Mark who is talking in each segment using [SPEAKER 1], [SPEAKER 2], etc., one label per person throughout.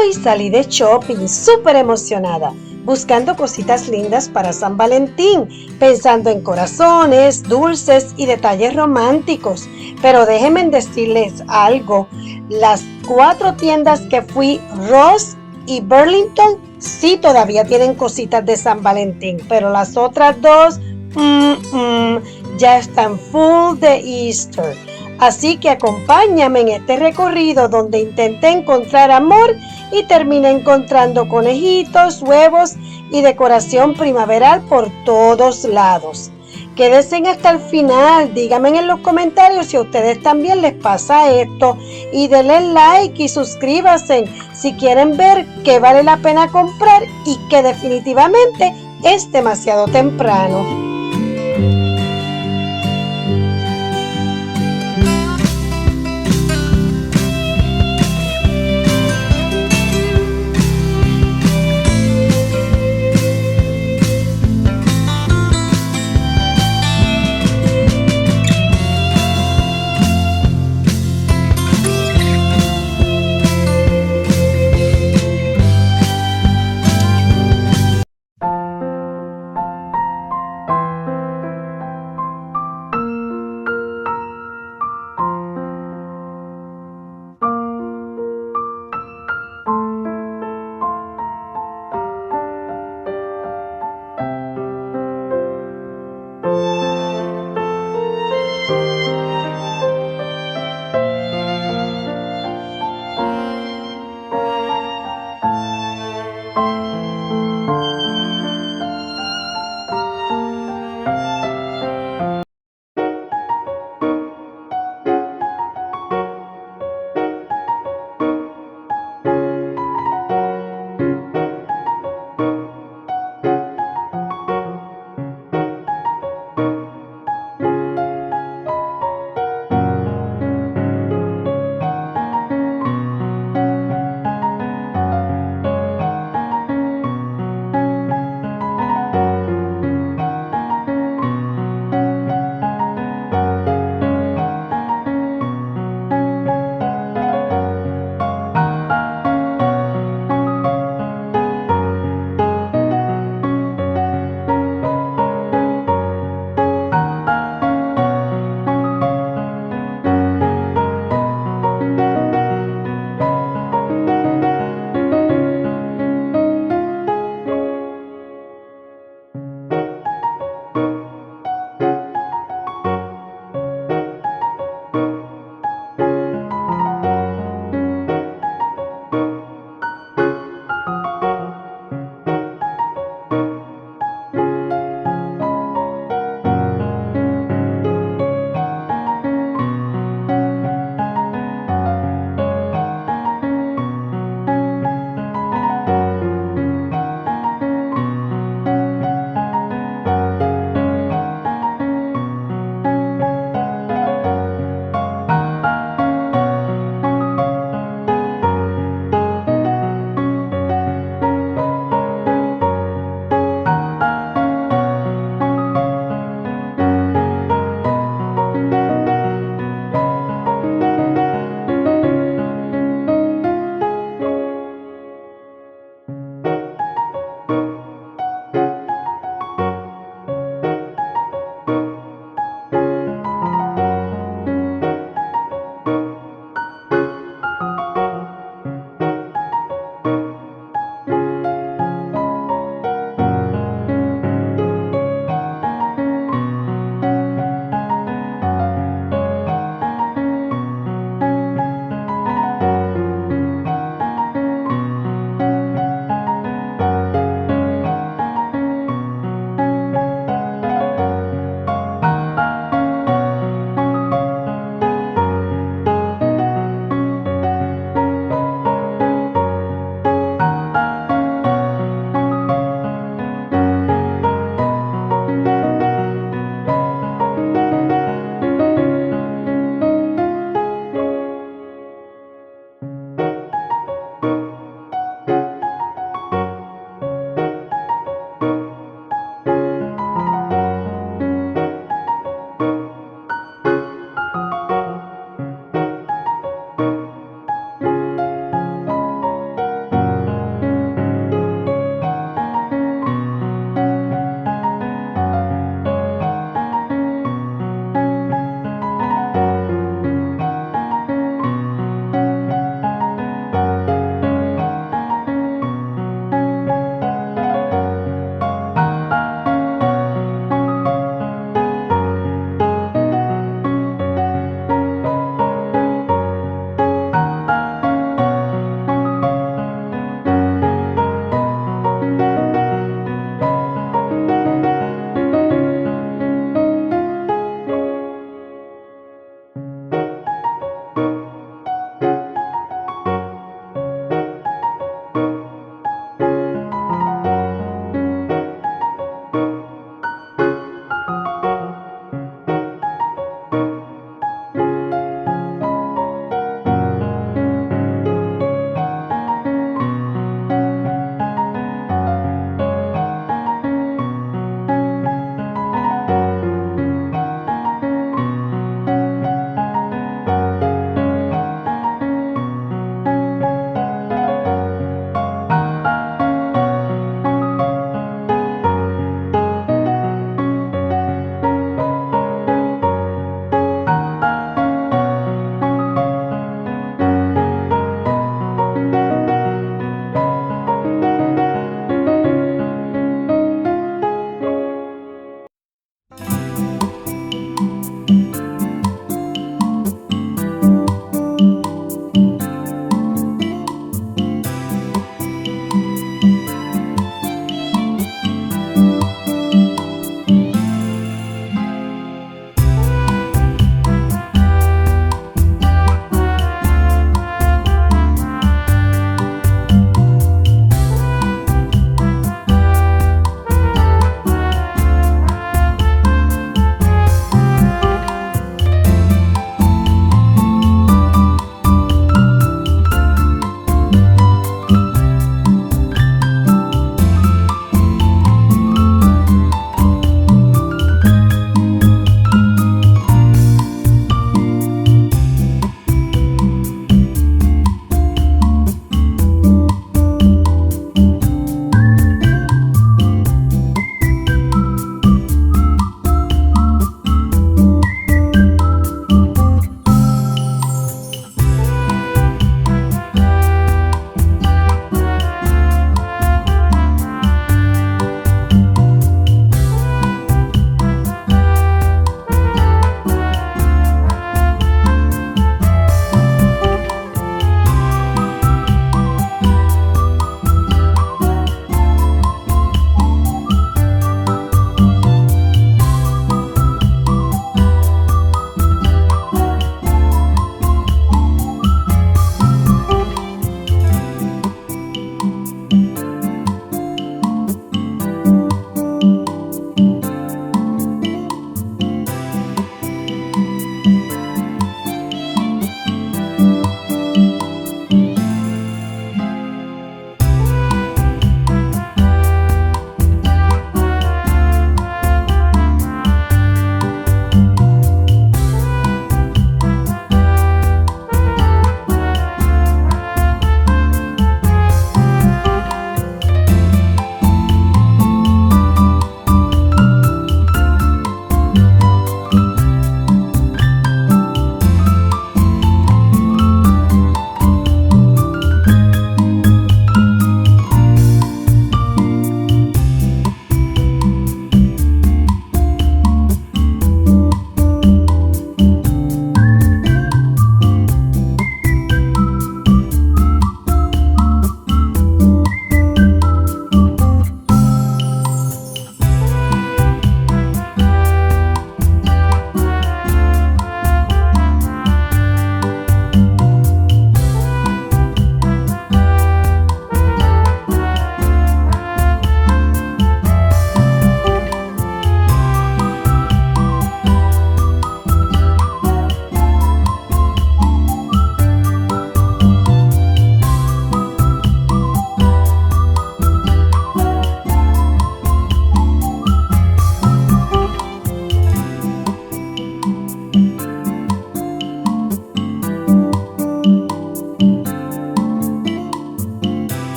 [SPEAKER 1] Hoy salí de shopping súper emocionada, buscando cositas lindas para San Valentín, pensando en corazones, dulces y detalles románticos. Pero déjenme decirles algo, las 4 tiendas que fui, Ross y Burlington, sí todavía tienen cositas de San Valentín, pero las otras 2 ya están full de Easter. Así que acompáñame en este recorrido donde intenté encontrar amor y terminé encontrando conejitos, huevos y decoración primaveral por todos lados. Quédense hasta el final, díganme en los comentarios si a ustedes también les pasa esto y denle like y suscríbanse si quieren ver qué vale la pena comprar y que definitivamente es demasiado temprano.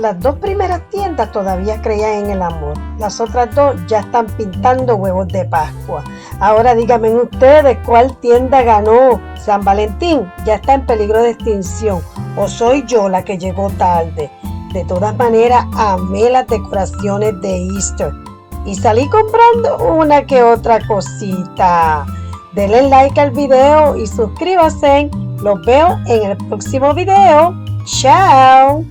[SPEAKER 1] Las dos primeras tiendas todavía creían en el amor. Las otras dos ya están pintando huevos de Pascua. Ahora díganme ustedes cuál tienda ganó. San Valentín ya está en peligro de extinción. ¿O soy yo la que llegó tarde? De todas maneras, amé las decoraciones de Easter. Y salí comprando una que otra cosita. Denle like al video y suscríbanse. Los veo en el próximo video. ¡Chao!